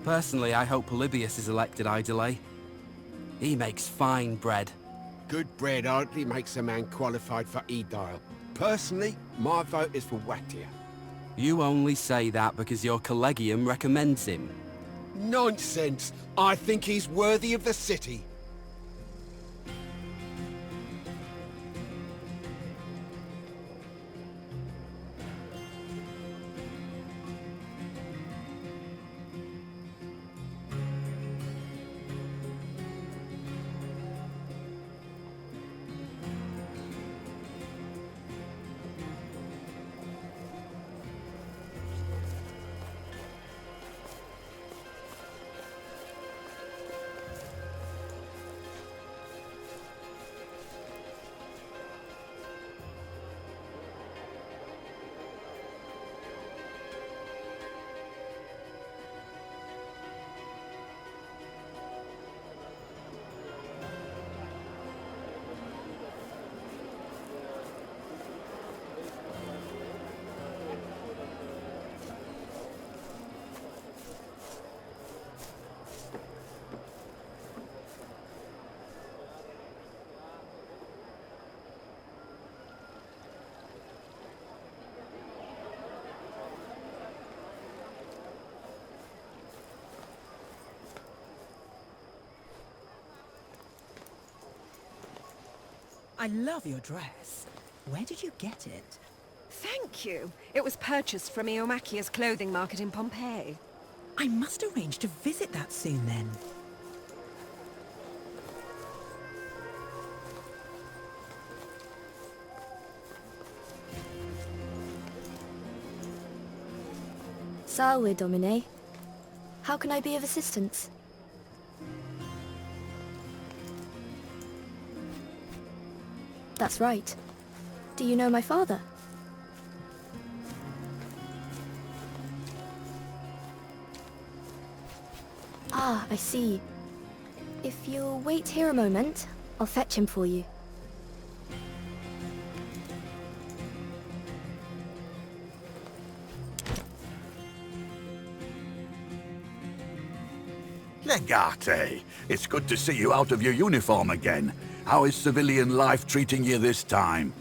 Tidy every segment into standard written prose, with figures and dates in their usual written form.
Personally, I hope Polybius is elected idole. He makes fine bread. Good bread hardly makes a man qualified for edile. Personally, my vote is for Wattier. You only say that because your collegium recommends him. Nonsense! I think he's worthy of the city. I love your dress. Where did you get it? Thank you. It was purchased from Iomachia's clothing market in Pompeii. I must arrange to visit that soon then. Salve, Domine. How can I be of assistance? That's right. Do you know my father? Ah, I see. If you'll wait here a moment, I'll fetch him for you. Legate! It's good to see you out of your uniform again. How is civilian life treating you this time?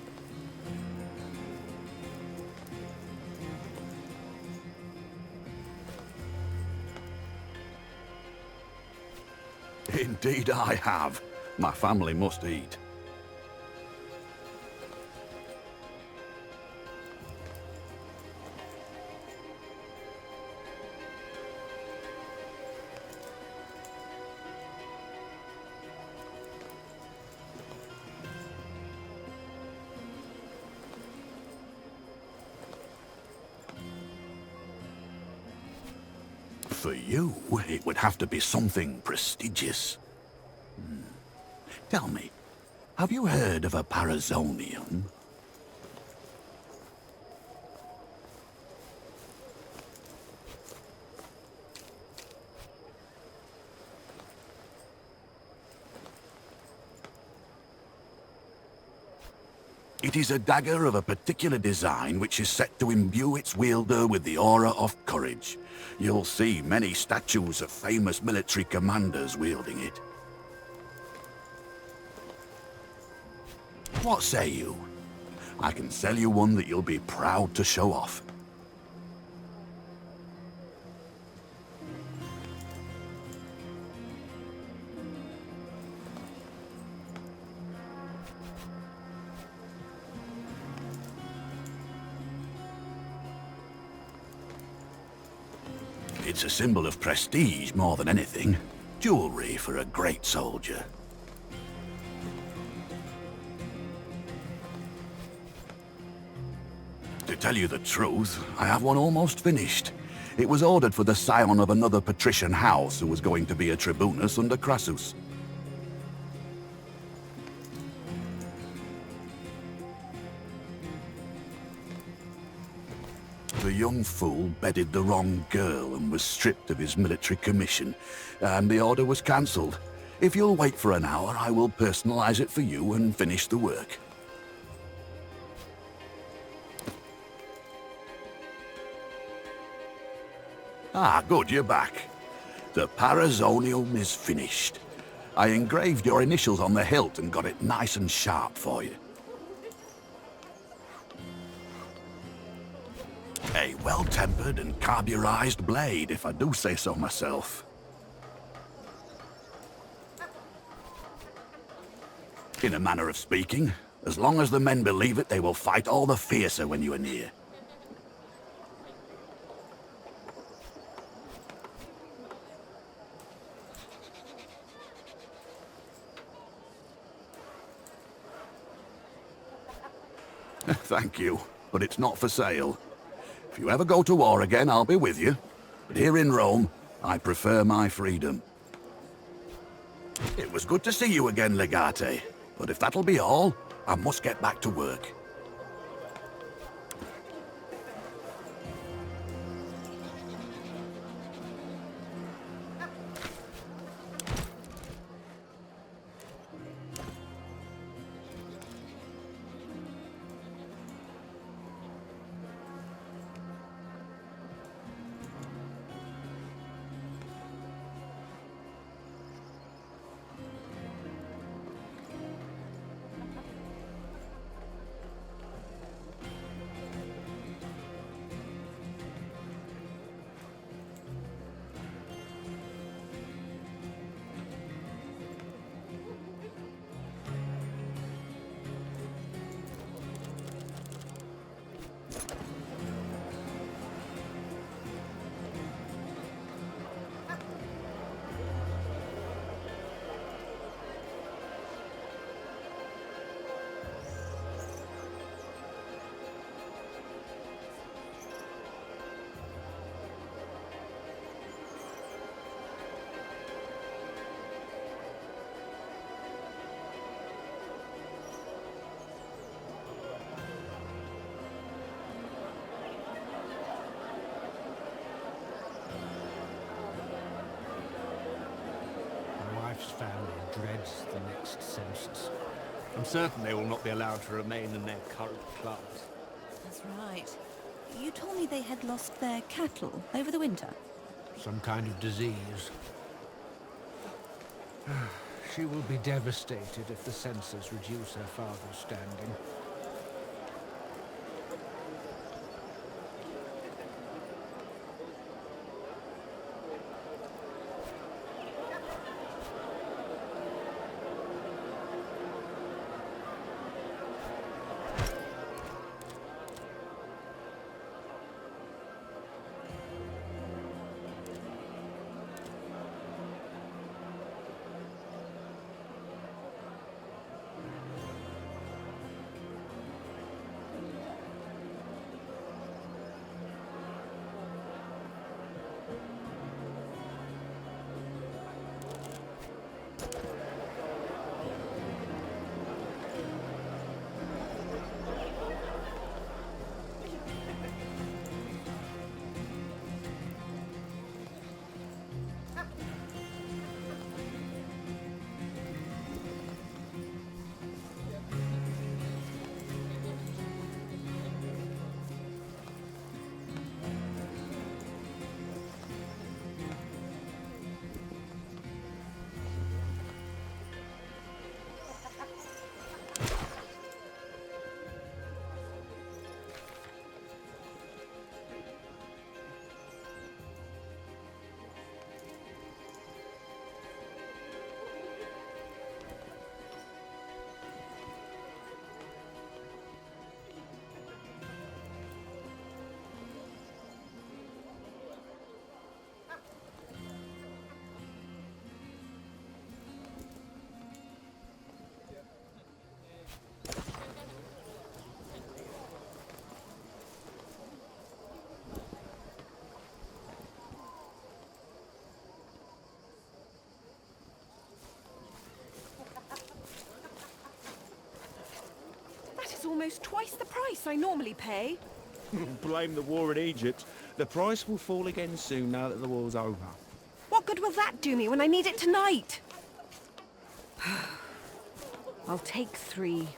Indeed I have. My family must eat. For you, it would have to be something prestigious. Tell me, have you heard of a parazonium? It is a dagger of a particular design which is set to imbue its wielder with the aura of courage. You'll see many statues of famous military commanders wielding it. What say you? I can sell you one that you'll be proud to show off. It's a symbol of prestige more than anything. Jewelry for a great soldier. To tell you the truth, I have one almost finished. It was ordered for the scion of another patrician house who was going to be a tribunus under Crassus. The young fool bedded the wrong girl and was stripped of his military commission, and the order was cancelled. If you'll wait for an hour, I will personalize it for you and finish the work. Ah, good, you're back. The parazonium is finished. I engraved your initials on the hilt and got it nice and sharp for you. A well-tempered and carburized blade, if I do say so myself. In a manner of speaking, as long as the men believe it, they will fight all the fiercer when you are near. Thank you, but it's not for sale. If you ever go to war again, I'll be with you. But here in Rome, I prefer my freedom. It was good to see you again, Legate. But if that'll be all, I must get back to work. Family dreads the next census. I'm certain they will not be allowed to remain in their current class. That's right. You told me they had lost their cattle over the winter. Some kind of disease. She will be devastated if the censors reduce her father's standing. It's almost twice the price I normally pay. Blame the war in Egypt. The price will fall again soon now that the war's over. What good will that do me when I need it tonight? I'll take 3.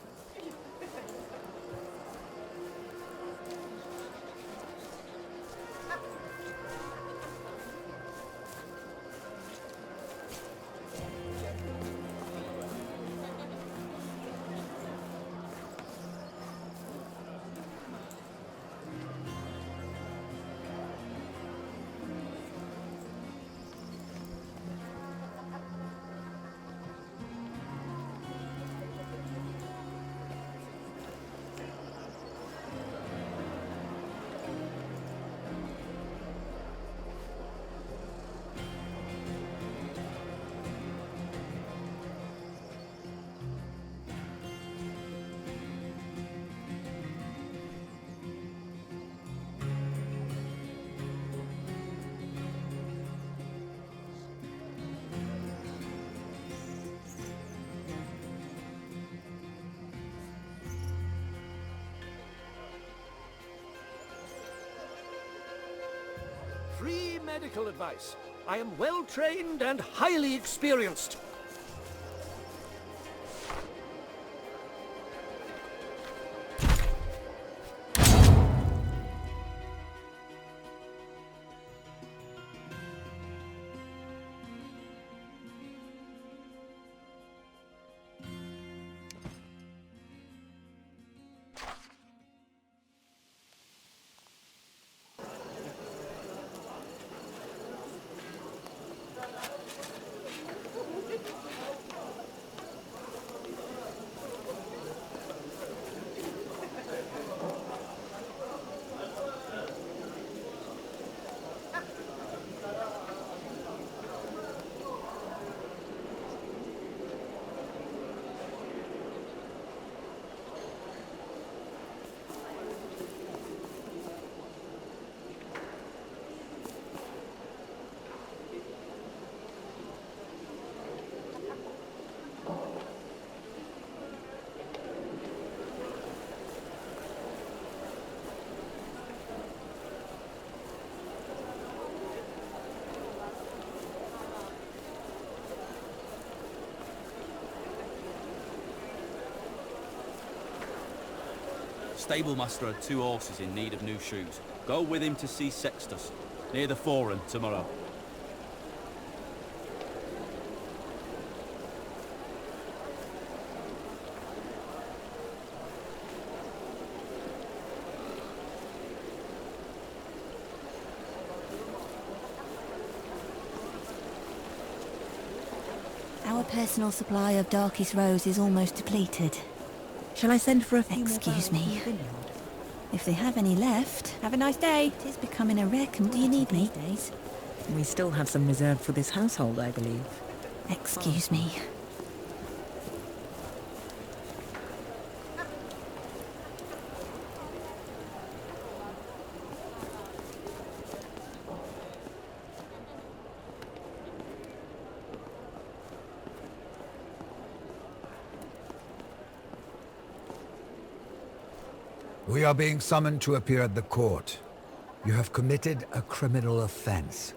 medical advice. I am well trained and highly experienced. Stablemaster had 2 horses in need of new shoes. Go with him to see Sextus, near the Forum, tomorrow. Our personal supply of darkest rose is almost depleted. Shall I send for a few more Excuse flowers me. from the vineyard? If they have any left, Have a nice day. it is becoming a rare commodity Do you need me? these days. We still have some reserved for this household, I believe. Excuse me. We are being summoned to appear at the court. You have committed a criminal offense,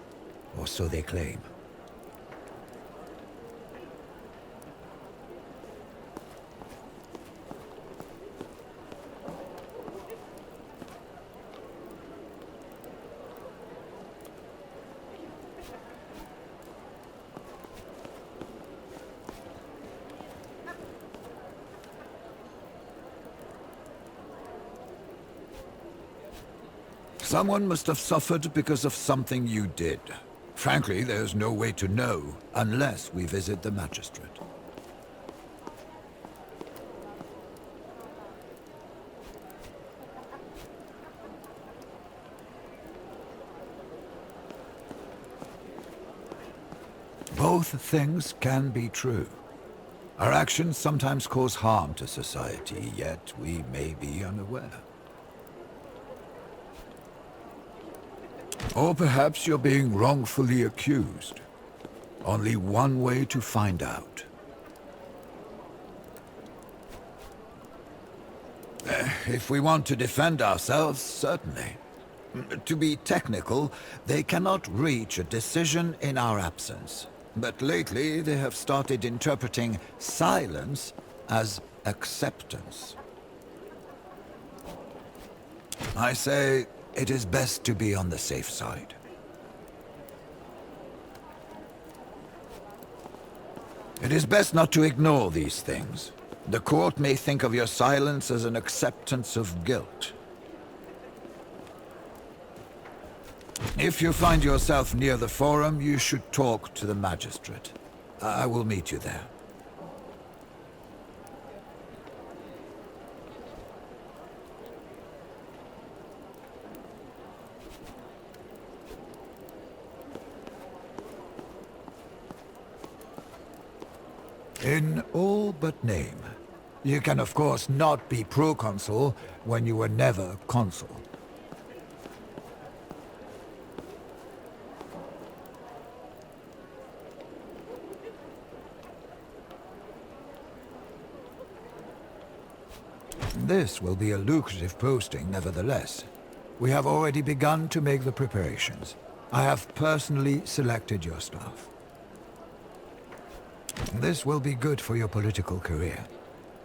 or so they claim. Someone must have suffered because of something you did. Frankly, there's no way to know unless we visit the magistrate. Both things can be true. Our actions sometimes cause harm to society, yet we may be unaware. Or perhaps you're being wrongfully accused. Only one way to find out. If we want to defend ourselves, certainly. To be technical, they cannot reach a decision in our absence. But lately they have started interpreting silence as acceptance. I say, it is best to be on the safe side. It is best not to ignore these things. The court may think of your silence as an acceptance of guilt. If you find yourself near the Forum, you should talk to the magistrate. I will meet you there. In all but name. You can of course not be proconsul when you were never consul. This will be a lucrative posting nevertheless. We have already begun to make the preparations. I have personally selected your staff. This will be good for your political career.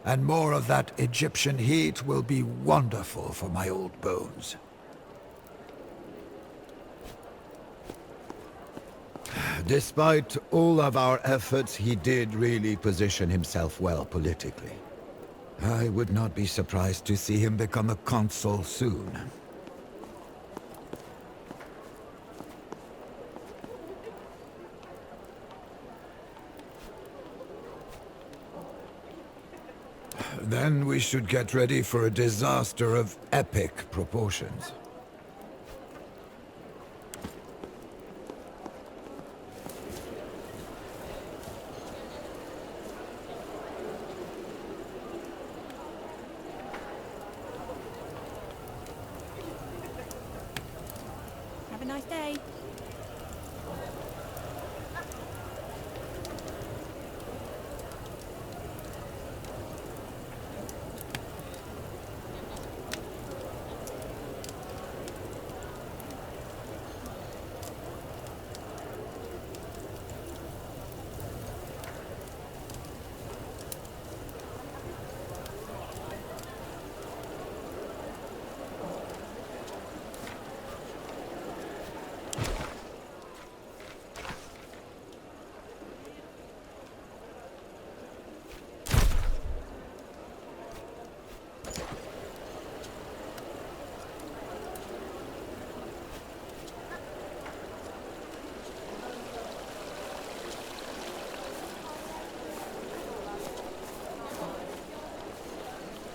And more of that Egyptian heat will be wonderful for my old bones. Despite all of our efforts, he did really position himself well politically. I would not be surprised to see him become a consul soon. Then we should get ready for a disaster of epic proportions. Have a nice day.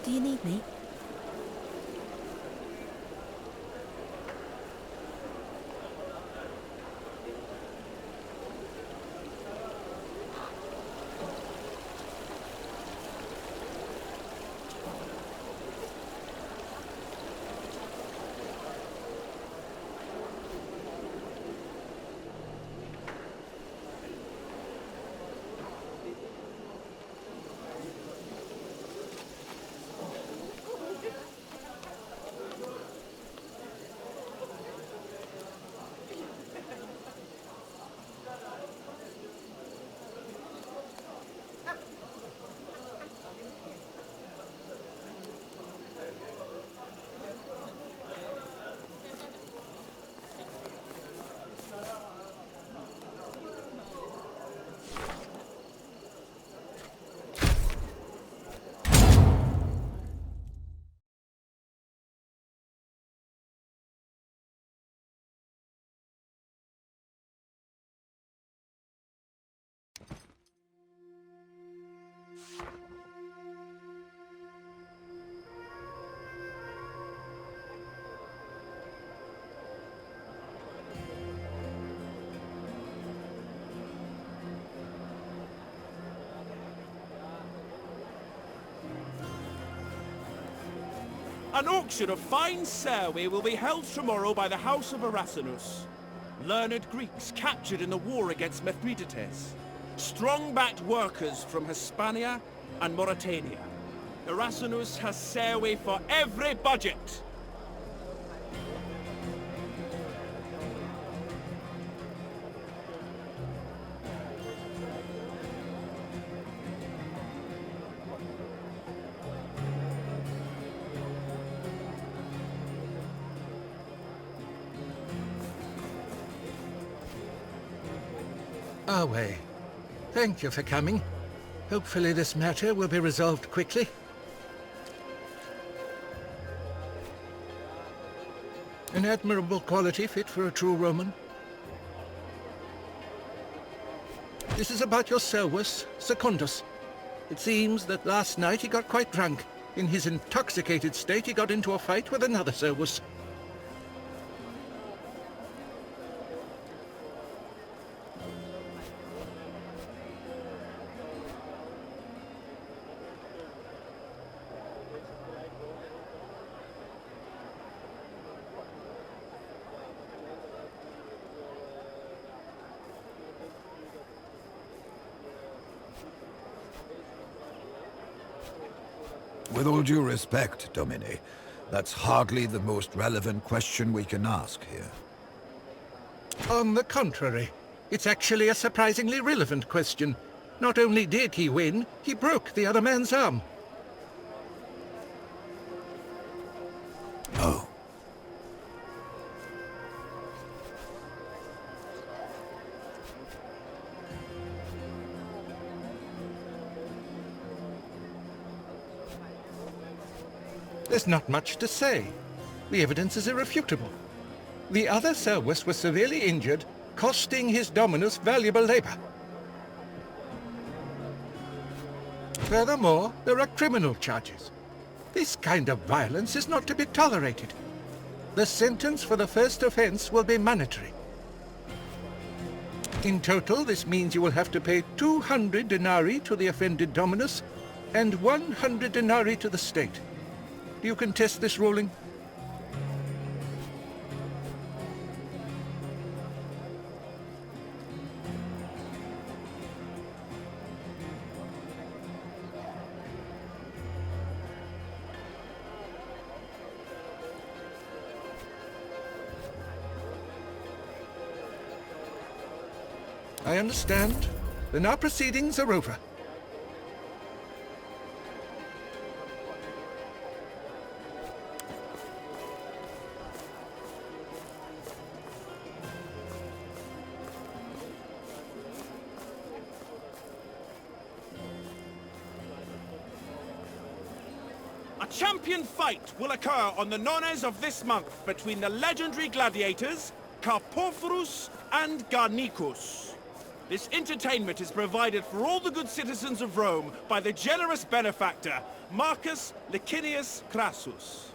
Do you need me? An auction of fine cerway will be held tomorrow by the house of Erasinus. Learned Greeks captured in the war against Mithridates. Strong-backed workers from Hispania and Mauritania. Erasinus has cerway for every budget. Our way. Thank you for coming. Hopefully this matter will be resolved quickly. An admirable quality fit for a true Roman. This is about your Servus, Secundus. It seems that last night he got quite drunk. In his intoxicated state he got into a fight with another Servus. With all due respect, Domine, that's hardly the most relevant question we can ask here. On the contrary, it's actually a surprisingly relevant question. Not only did he win, he broke the other man's arm. Oh. There's not much to say. The evidence is irrefutable. The other Servus was severely injured, costing his dominus valuable labor. Furthermore, there are criminal charges. This kind of violence is not to be tolerated. The sentence for the first offense will be mandatory. In total, this means you will have to pay 200 denarii to the offended dominus and 100 denarii to the state. Do you contest this ruling? I understand. Then our proceedings are over. A champion fight will occur on the nones of this month between the legendary gladiators Carpophorus and Garnicus. This entertainment is provided for all the good citizens of Rome by the generous benefactor Marcus Licinius Crassus.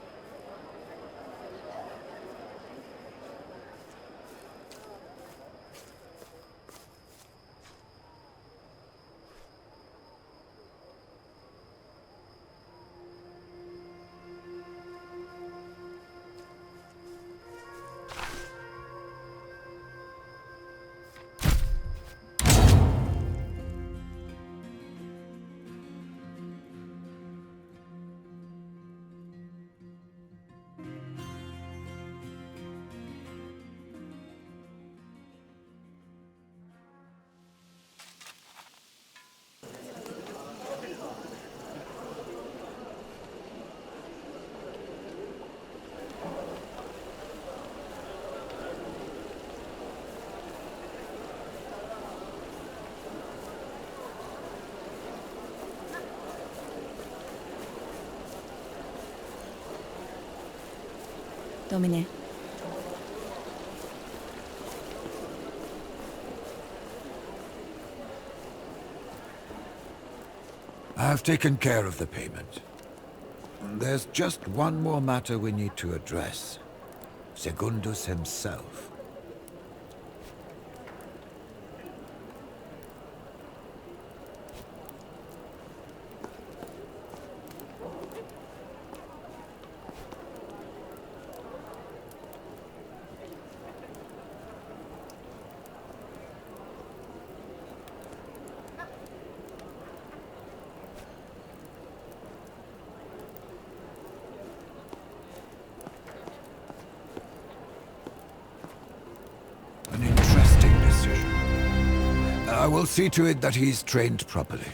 Domine. I've taken care of the payment. There's just one more matter we need to address. Secundus himself. I will see to it that he's trained properly.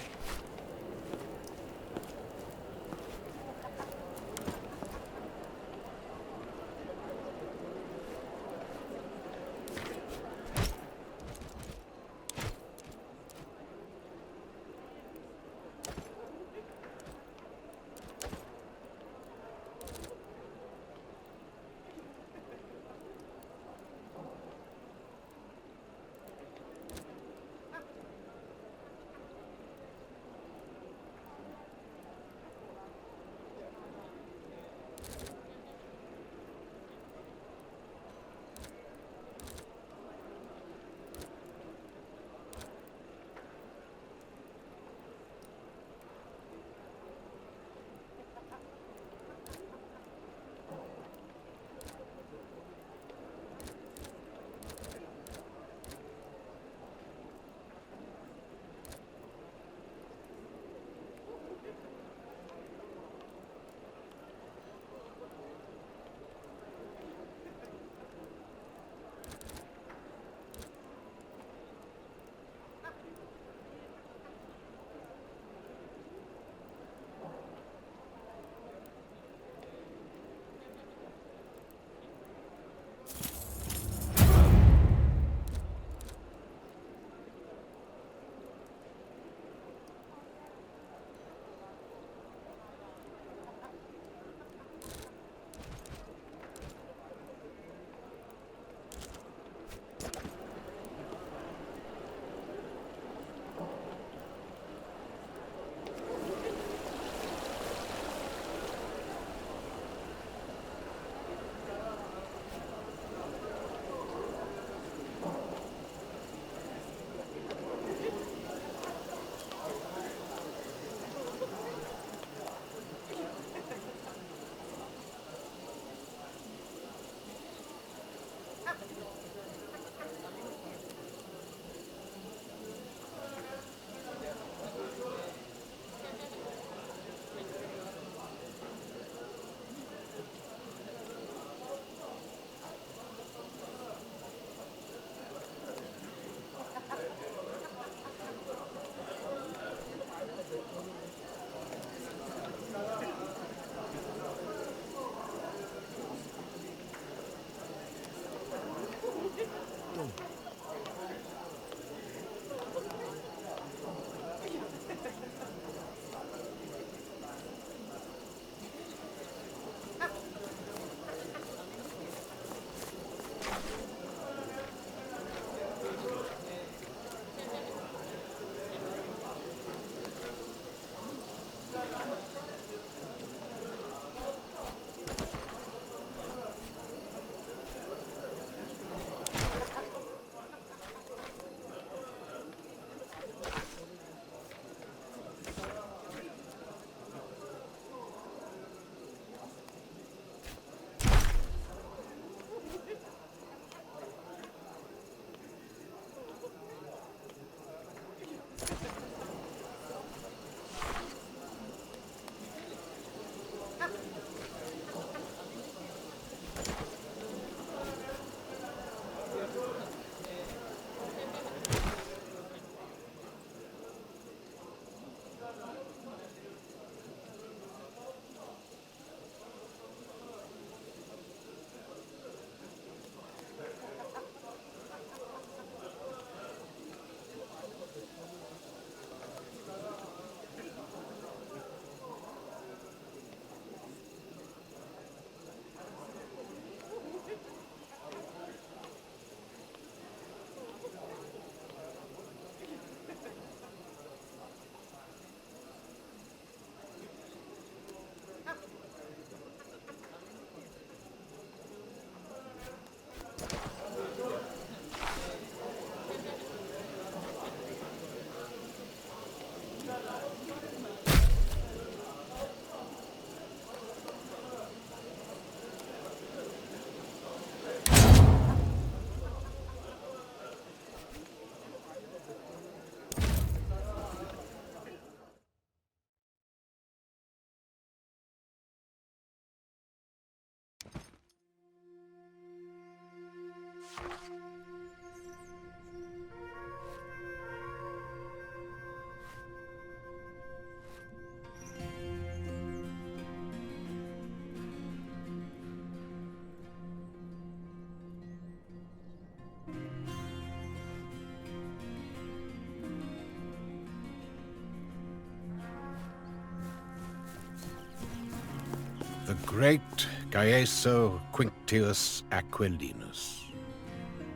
The great Gaeso Quinctius Aquilinus.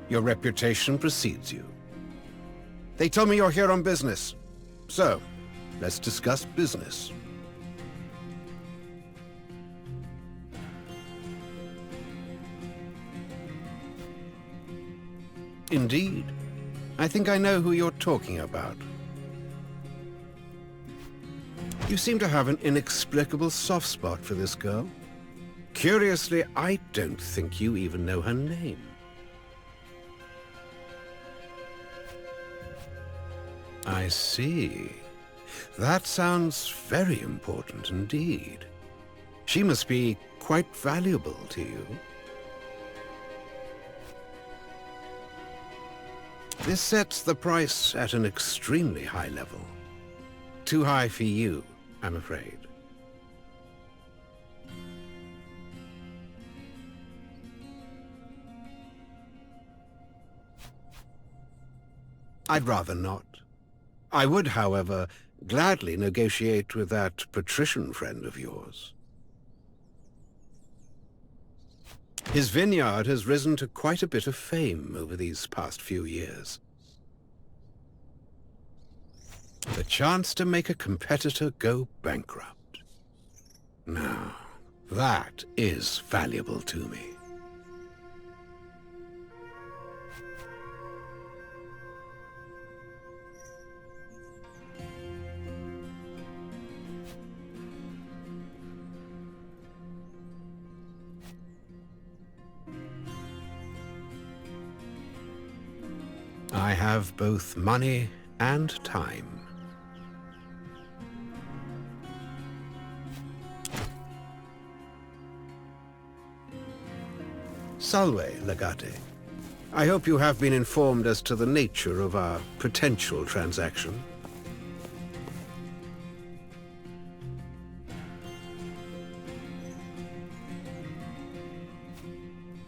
Your reputation precedes you. They tell me you're here on business. So, let's discuss business. Indeed. I think I know who you're talking about. You seem to have an inexplicable soft spot for this girl. Curiously, I don't think you even know her name. I see. That sounds very important indeed. She must be quite valuable to you. This sets the price at an extremely high level. Too high for you, I'm afraid. I'd rather not. I would, however, gladly negotiate with that patrician friend of yours. His vineyard has risen to quite a bit of fame over these past few years. The chance to make a competitor go bankrupt. Now, that is valuable to me. I have both money and time. Salve, Legate. I hope you have been informed as to the nature of our potential transaction.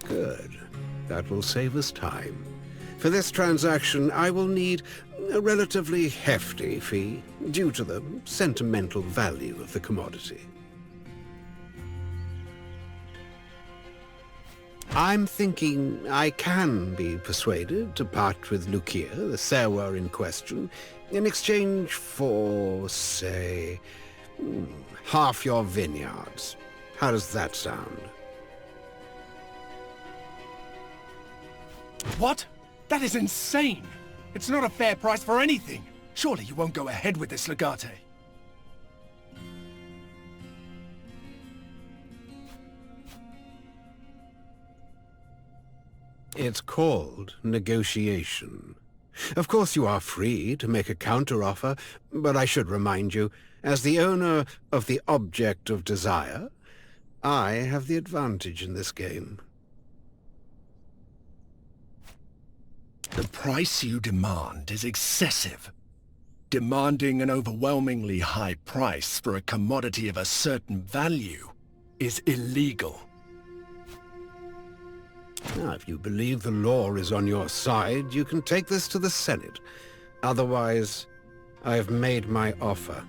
Good. That will save us time. For this transaction, I will need a relatively hefty fee due to the sentimental value of the commodity. I'm thinking I can be persuaded to part with Lucia, the sewer in question, in exchange for, say, half your vineyards. How does that sound? What? That is insane! It's not a fair price for anything! Surely you won't go ahead with this, Legate. It's called negotiation. Of course you are free to make a counteroffer, but I should remind you, as the owner of the object of desire, I have the advantage in this game. The price you demand is excessive. Demanding an overwhelmingly high price for a commodity of a certain value is illegal. Now, if you believe the law is on your side, you can take this to the Senate. Otherwise, I have made my offer.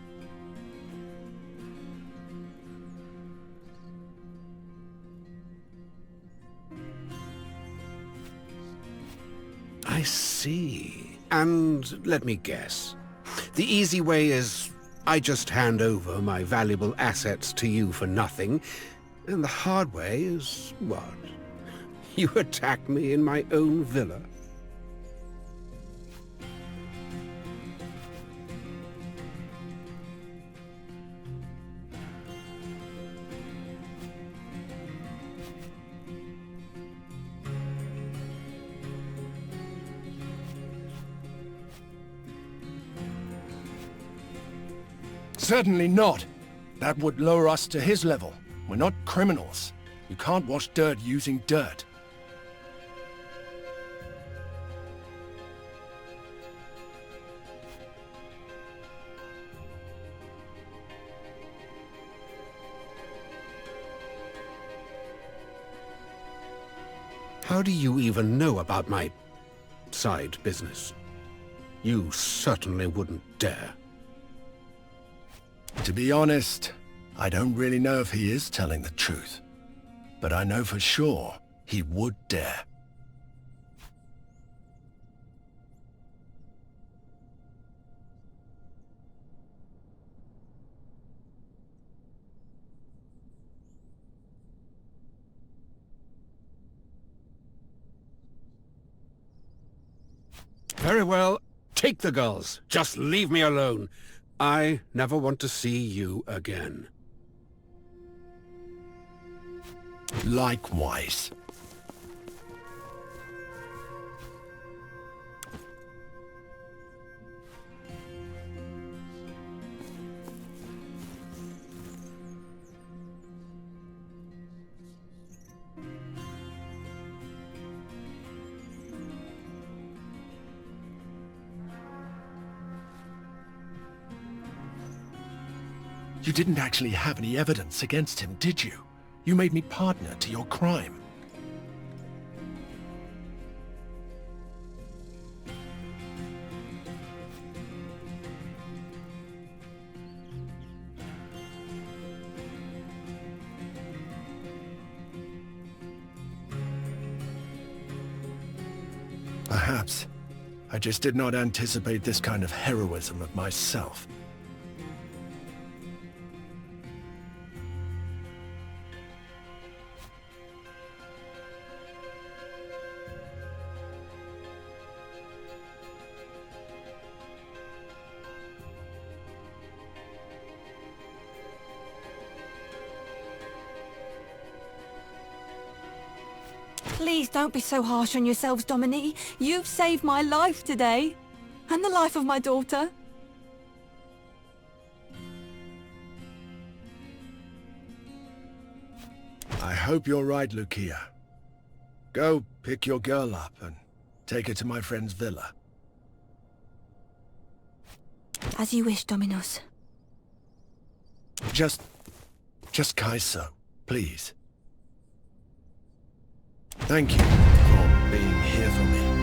I see. And let me guess. The easy way is I just hand over my valuable assets to you for nothing, and the hard way is what? You attack me in my own villa. Certainly not. That would lower us to his level. We're not criminals. You can't wash dirt using dirt. How do you even know about my side business? You certainly wouldn't dare. To be honest, I don't really know if he is telling the truth, but I know for sure he would dare. Very well. Take the girls. Just leave me alone. I never want to see you again. Likewise. You didn't actually have any evidence against him, did you? You made me partner to your crime. Perhaps. I just did not anticipate this kind of heroism of myself. Please don't be so harsh on yourselves, Dominique. You've saved my life today. And the life of my daughter. I hope you're right, Lucia. Go pick your girl up and take her to my friend's villa. As you wish, Dominos. Just Kaiso, please. Thank you for being here for me.